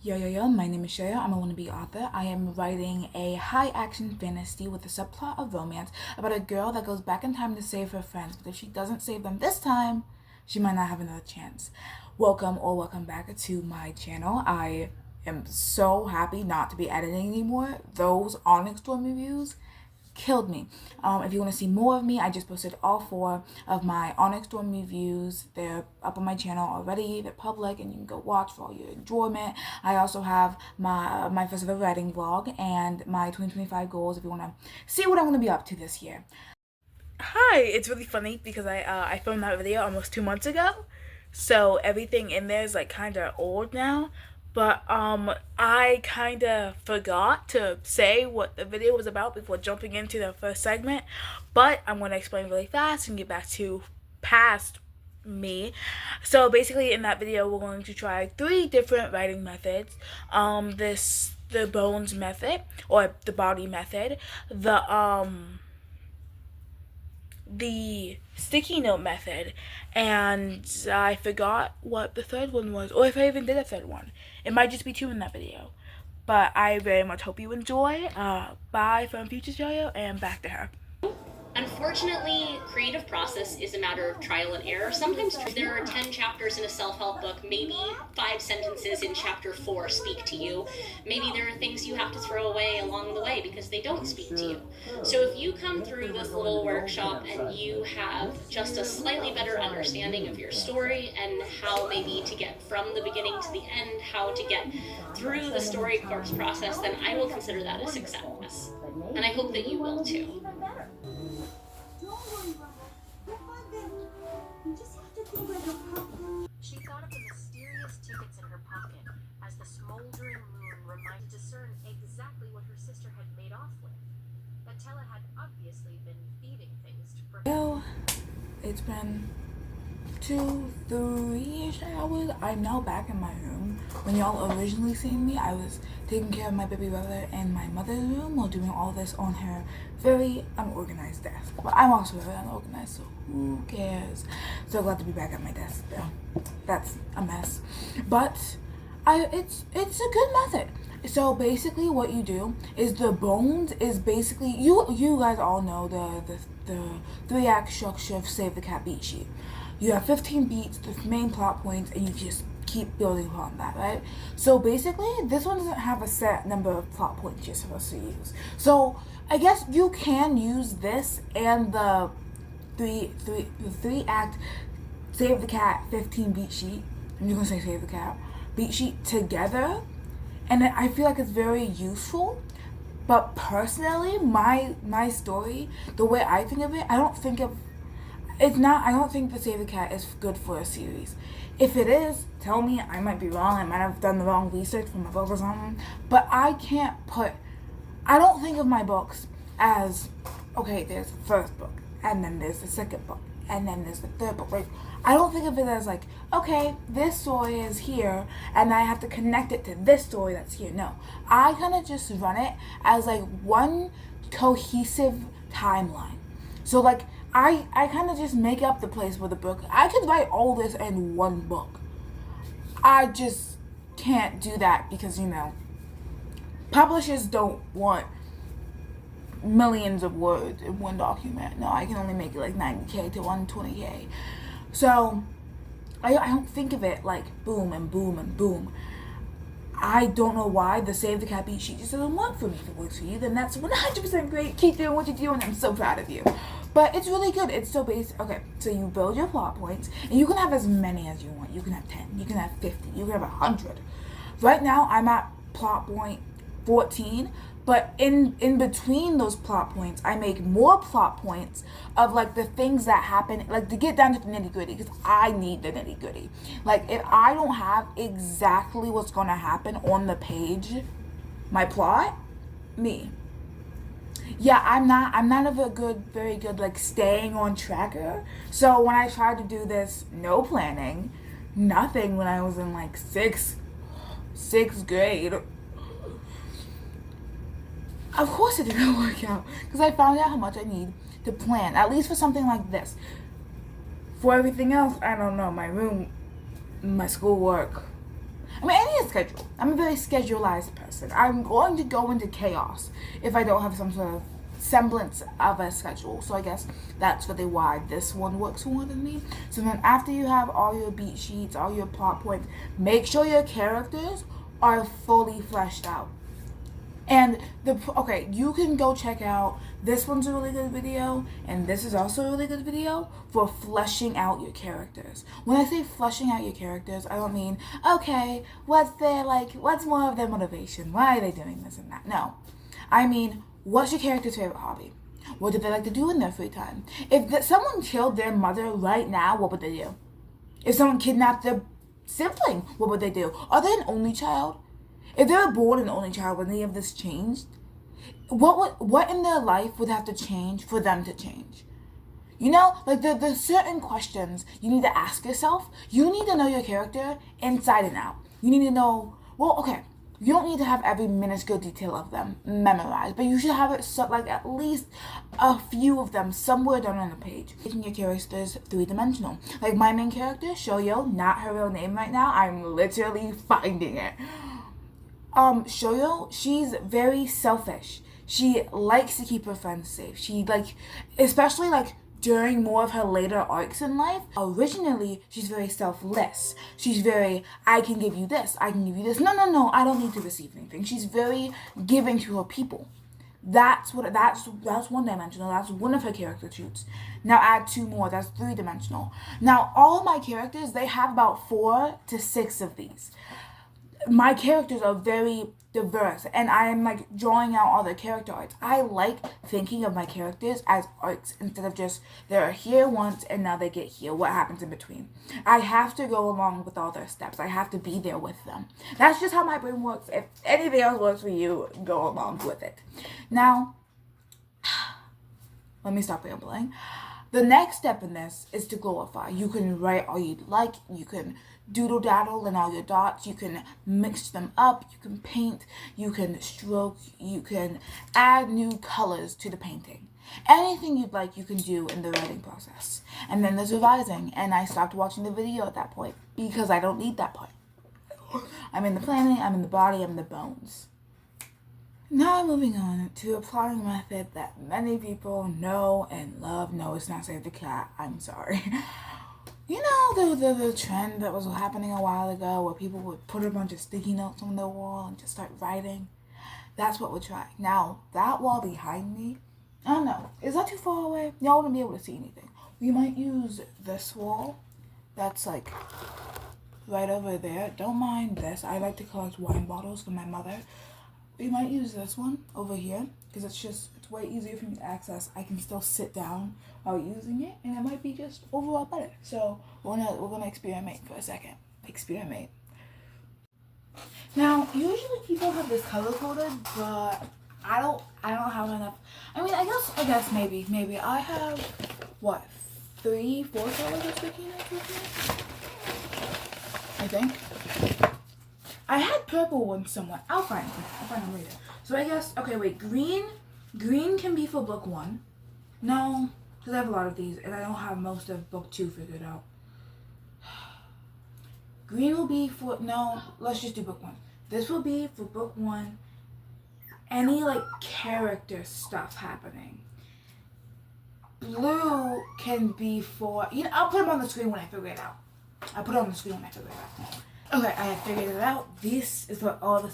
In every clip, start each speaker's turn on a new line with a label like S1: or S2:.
S1: Yo, my name is Shoyo. I'm a wannabe author. I am writing a high action fantasy with a subplot of romance about a girl that goes back in time to save her friends, but if she doesn't save them this time, she might not have another chance. Welcome back to my channel. I am so happy not to be editing anymore. Those Onyx Storm reviews killed me. If you want to see more of me, I just posted all 4 of my Onyx Storm reviews. They're up on my channel already. They're public and you can go watch for all your enjoyment. I also have my first ever writing vlog and my 2025 goals if you want to see what I'm going to be up to this year. Hi, it's really funny because I filmed that video almost 2 months ago. So everything in there is like kind of old now. But I kind of forgot to say what the video was about before jumping into the first segment. But I'm going to explain really fast and get back to past me. So basically in that video we're going to try 3 different writing methods. The bones method, or the body method, the sticky note method, and I forgot what the third one was, or if I even did a third one. It might just be 2 in that video. But I very much hope you enjoy. Bye from Future Shoyo, and back to her.
S2: Unfortunately, creative process is a matter of trial and error. Sometimes there are 10 chapters in a self-help book, maybe 5 sentences in chapter 4 speak to you. Maybe there are things you have to throw away along the way because they don't speak to you. So if you come through this little workshop and you have just a slightly better understanding of your story and how maybe to get from the beginning to the end, how to get through the story course process, then I will consider that a success. And I hope that you will too.
S3: She thought of the mysterious tickets in her pocket as the smoldering moon reminded to discern exactly what her sister had made off with. Tella had obviously been thieving things to prevent.
S1: Well, it's been 2-3-ish hours. I'm now back in my room. When y'all originally seen me, I was taking care of my baby brother in my mother's room while doing all this on her very unorganized desk. But I'm also very unorganized, so who cares? So glad to be back at my desk though. That's a mess. But it's a good method. So basically what you do is the bones is basically, you guys all know the 3-act structure of Save the Cat beat sheet. You have 15 beats, the main plot points, and you just keep building upon that, right? So basically, this one doesn't have a set number of plot points you're supposed to use. So I guess you can use this and the 3-act Save the Cat 15 beat sheet. I'm just gonna say Save the Cat beat sheet together, and I feel like it's very useful. But personally, my story, the way I think of it, I don't think the Save the Cat is good for a series. If it is, tell me. I might be wrong. I might have done the wrong research for my book or something. But I don't think of my books as, okay, there's the first book, and then there's the second book, and then there's the third book. Like, I don't think of it as like, okay, this story is here, and I have to connect it to this story that's here. No. I kind of just run it as like one cohesive timeline. So like, I kind of just make up the place for the book. I could write all this in one book. I just can't do that because, publishers don't want millions of words in one document. No, I can only make it like 90K to 120K. So I don't think of it like boom and boom and boom. I don't know why the Save the Cat beat sheet just doesn't work for me. If it works for you, then that's 100% great. Keep doing what you're doing. I'm so proud of you. But it's really good. It's so basic. Okay, so you build your plot points, and you can have as many as you want. You can have 10. You can have 50. You can have 100. Right now, I'm at plot point 14. But in between those plot points, I make more plot points of like the things that happen, like to get down to the nitty gritty, because I need the nitty gritty. Like if I don't have exactly what's going to happen on the page, my plot, yeah, I'm not a very good like staying on tracker. So when I tried to do this, no planning, nothing, when I was in like sixth grade, of course it didn't work out, because I found out how much I need to plan, at least for something like this. For everything else, I don't know, my room, my schoolwork, I mean, I need a schedule. I'm a very schedulized person. I'm going to go into chaos if I don't have some sort of semblance of a schedule. So I guess that's really why this one works more than me. So then after you have all your beat sheets, all your plot points, make sure your characters are fully fleshed out. And you can go check out, this one's a really good video, and this is also a really good video for fleshing out your characters. When I say fleshing out your characters, I don't mean, okay, what's more of their motivation? Why are they doing this and that? No. I mean, what's your character's favorite hobby? What do they like to do in their free time? If someone killed their mother right now, what would they do? If someone kidnapped their sibling, what would they do? Are they an only child? If they were born an only child, would any of this changed? What in their life would have to change for them to change? You know, like there's certain questions you need to ask yourself. You need to know your character inside and out. You need to know, you don't need to have every minuscule detail of them memorized, but you should have it at least a few of them somewhere down on the page. Making your characters three-dimensional. Like my main character, Shoyo, not her real name right now. I'm literally finding it. Shoyo, she's very selfish. She likes to keep her friends safe. She especially during more of her later arcs in life, originally she's very selfless. She's very, I can give you this, I can give you this. No, I don't need to receive anything. She's very giving to her people. That's one-dimensional. That's one of her character traits. Now add two more. That's three-dimensional. Now all of my characters, they have about 4 to 6 of these. My characters are very diverse, and I am drawing out all the character arcs. I like thinking of my characters as arcs instead of just they're here once and now they get here. What happens in between? I have to go along with all their steps. I have to be there with them. That's just how my brain works. If anything else works for you, go along with it. Now, let me stop rambling. The next step in this is to glorify. You can write all you'd like. You can doodle daddle in all your dots. You can mix them up. You can paint. You can stroke. You can add new colors to the painting. Anything you'd like, you can do in the writing process. And then there's revising. And I stopped watching the video at that point because I don't need that part. I'm in the planning. I'm in the body. I'm in the bones. Now moving on to a plotting method that many people know and love. No, it's not Save the Cat. I'm sorry. You know the trend that was happening a while ago where people would put a bunch of sticky notes on their wall and just start writing? That's what we're trying. Now, that wall behind me, I don't know. Is that too far away? Y'all wouldn't be able to see anything. We might use this wall. That's right over there. Don't mind this. I like to collect wine bottles for my mother. We might use this one over here because it's way easier for me to access. I can still sit down while using it, and it might be just overall better. So we're gonna experiment for a second. Experiment. Now, usually people have this color coded, but I don't have enough. I mean, I guess maybe I have 3, 4 colors of sticky notes with me, I think. I had purple ones somewhere. I'll find them later. So I guess, green can be for book 1. No, because I have a lot of these, and I don't have most of book 2 figured out. Green will be for, no, let's just do book 1. This will be for book 1, any character stuff happening. Blue can be for, I'll put them on the screen when I figure it out. Okay, I have figured it out. This is what all the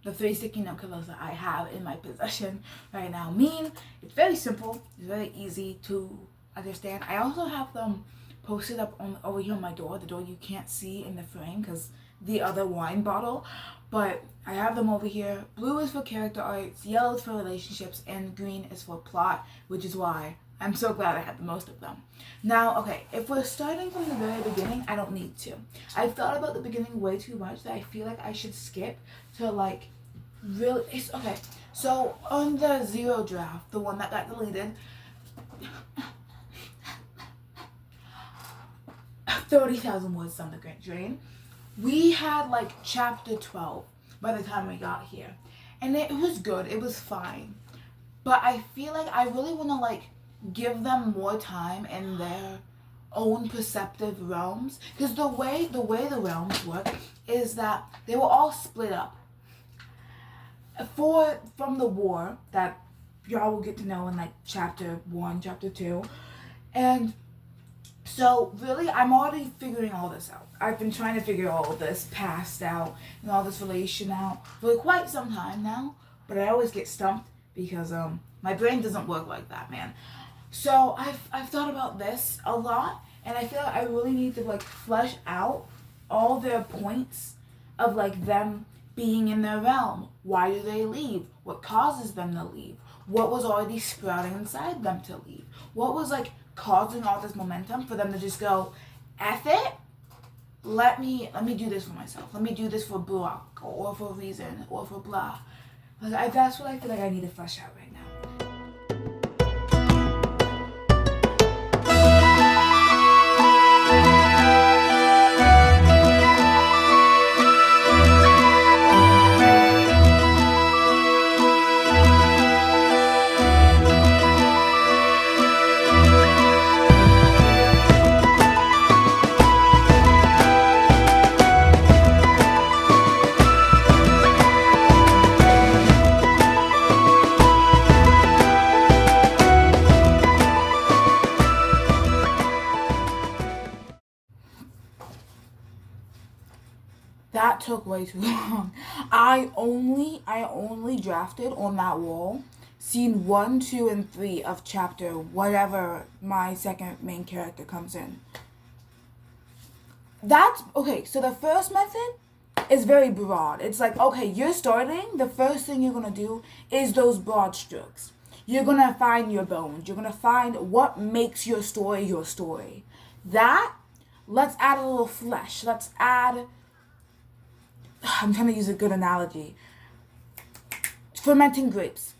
S1: the 3 sticky note colors that I have in my possession right now mean. It's very simple. It's very easy to understand. I also have them posted up over here on my door, the door you can't see in the frame because the other wine bottle. But I have them over here. Blue is for character arts, yellow is for relationships, and green is for plot, which is why I'm so glad I had the most of them. Now, okay, if we're starting from the very beginning, I don't need to. I've thought about the beginning way too much that I feel like I should skip to really, okay. So on the 0 draft, the one that got deleted, 30,000 words on the Great Drain, we had chapter 12 by the time we got here. And it was good, it was fine. But I feel like I really want to give them more time in their own perceptive realms. Because the way the realms work is that they were all split up. From the war that y'all will get to know in like chapter 1, chapter 2. And so really I'm already figuring all this out. I've been trying to figure all this past out and all this relation out for quite some time now. But I always get stumped because my brain doesn't work like that, man. So I've thought about this a lot, and I feel like I really need to like flesh out all their points of like them being in their realm. Why do they leave? What causes them to leave? What was already sprouting inside them to leave? What was like causing all this momentum for them to just go, F it? Let me do this for myself. Let me do this for Brock or for Reason or for blah. Like that's what I feel like I need to flesh out right now. That took way too long. I only drafted on that wall scene 1, 2, and 3 of chapter whatever my second main character comes in. That's okay. So the first method is very broad. It's like, okay, you're starting. The first thing you're gonna do is those broad strokes. You're gonna find your bones. You're gonna find what makes your story your story. That, let's add a little flesh. Let's add. I'm trying to use a good analogy. Fermenting grapes.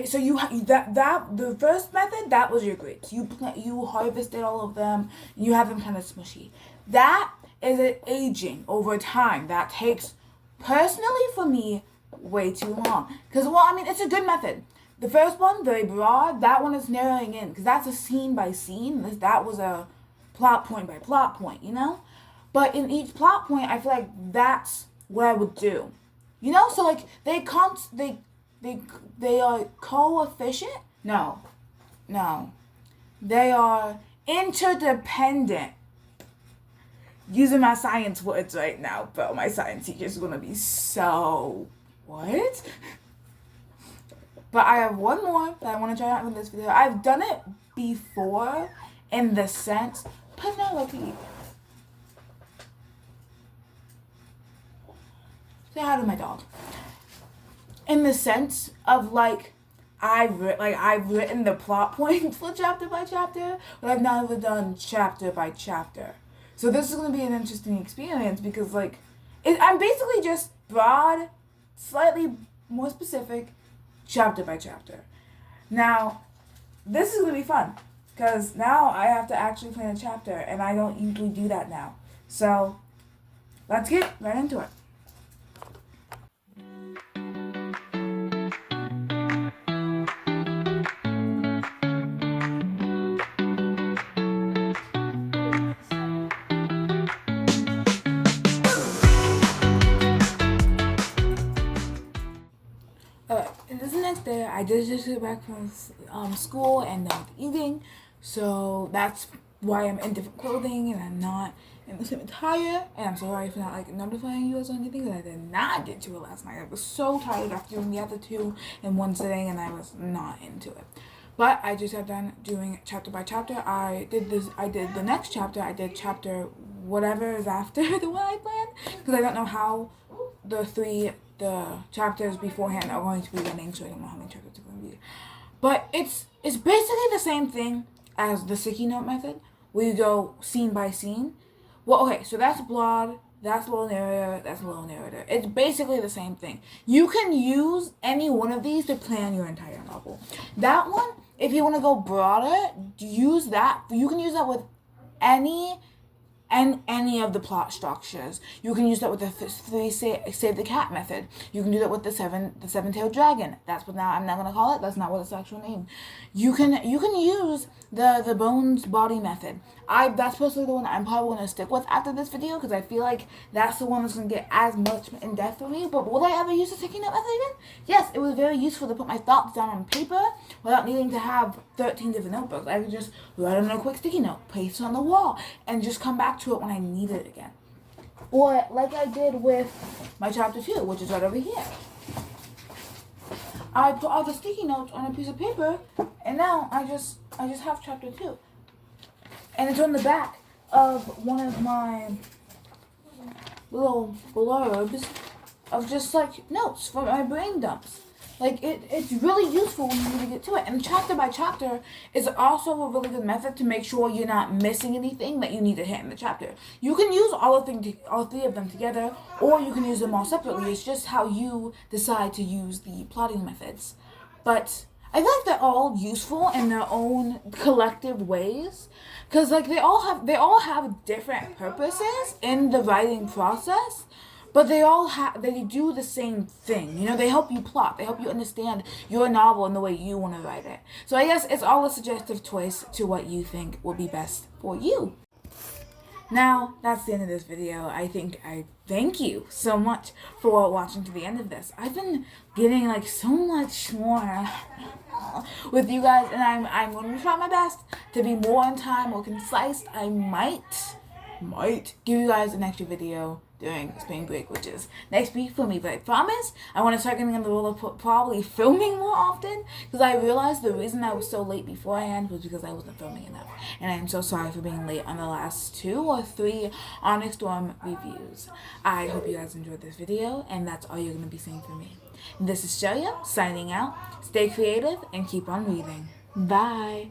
S1: So you that the first method, that was your grapes. You harvested all of them. You have them kind of smushy. That is it aging over time. That takes, personally for me, way too long. Because it's a good method. The first one, very broad. That one is narrowing in because that's a scene by scene. That was a plot point by plot point. But in each plot point, I feel like that's what I would do. So like they are coefficient? No. They are interdependent. Using my science words right now, bro. My science teacher's gonna be so what? But I have one more that I want to try out in this video. I've done it before in the sense, Penelope. Say hi to my dog. In the sense of like, I've written the plot points for chapter by chapter, but I've never done chapter by chapter. So this is gonna be an interesting experience because I'm basically just broad, slightly more specific, chapter by chapter. Now, this is gonna be fun because now I have to actually plan a chapter, and I don't usually do that now. So let's get right into it. Next day, I just get back from school and eating, so that's why I'm in different clothing and I'm not in the same attire. And I'm sorry for not notifying you guys or anything, because I did not get to it last night. I was so tired after doing the other two in one sitting, and I was not into it. But I just got done doing chapter by chapter. I did the next chapter. I did chapter whatever is after the one I planned, because I don't know how the chapters beforehand are going to be running, so I don't know how many chapters are going to be. But it's basically the same thing as the sticky note method, where you go scene by scene. Well, okay, so that's broad, that's a little narrator, that's a little narrator. It's basically the same thing. You can use any one of these to plan your entire novel. That one, if you want to go broader, use that. You can use that with any and any of the plot structures. You can use that with the save the cat method. You can do that with the seven-tailed dragon. That's what now I'm not gonna call it. That's not what its actual name. You can use the bones body method. That's personally the one I'm probably gonna stick with after this video, because I feel like that's the one that's gonna get as much in depth for me. But will I ever use the sticky note method again? Yes, it was very useful to put my thoughts down on paper without needing to have 13 different notebooks. I could just write on a quick sticky note, paste it on the wall, and just come back to it when I need it again. Or like I did with my chapter 2, which is right over here. I put all the sticky notes on a piece of paper, and now I just have chapter 2. And it's on the back of one of my little blurbs of just like notes from my brain dumps. Like it's really useful when you really get to it. And chapter by chapter is also a really good method to make sure you're not missing anything that you need to hit in the chapter. You can use all three of them together, or you can use them all separately. It's just how you decide to use the plotting methods. But I feel like they're all useful in their own collective ways, because like they all have different purposes in the writing process. But they do the same thing. You know, they help you plot. They help you understand your novel and the way you want to write it. So I guess it's all a suggestive choice to what you think will be best for you. Now, that's the end of this video. I thank you so much for watching to the end of this. I've been getting like so much more with you guys, and I'm going to try my best to be more on time, more concise. I might give you guys an extra video during spring break, which is next week for me, but I promise I want to start getting on the roll of probably filming more often, because I realized the reason I was so late beforehand was because I wasn't filming enough, and I'm so sorry for being late on the last 2 or 3 Onyx Storm reviews. I hope you guys enjoyed this video, and that's all you're going to be seeing from me. This is Shoyo signing out. Stay creative and keep on reading. Bye!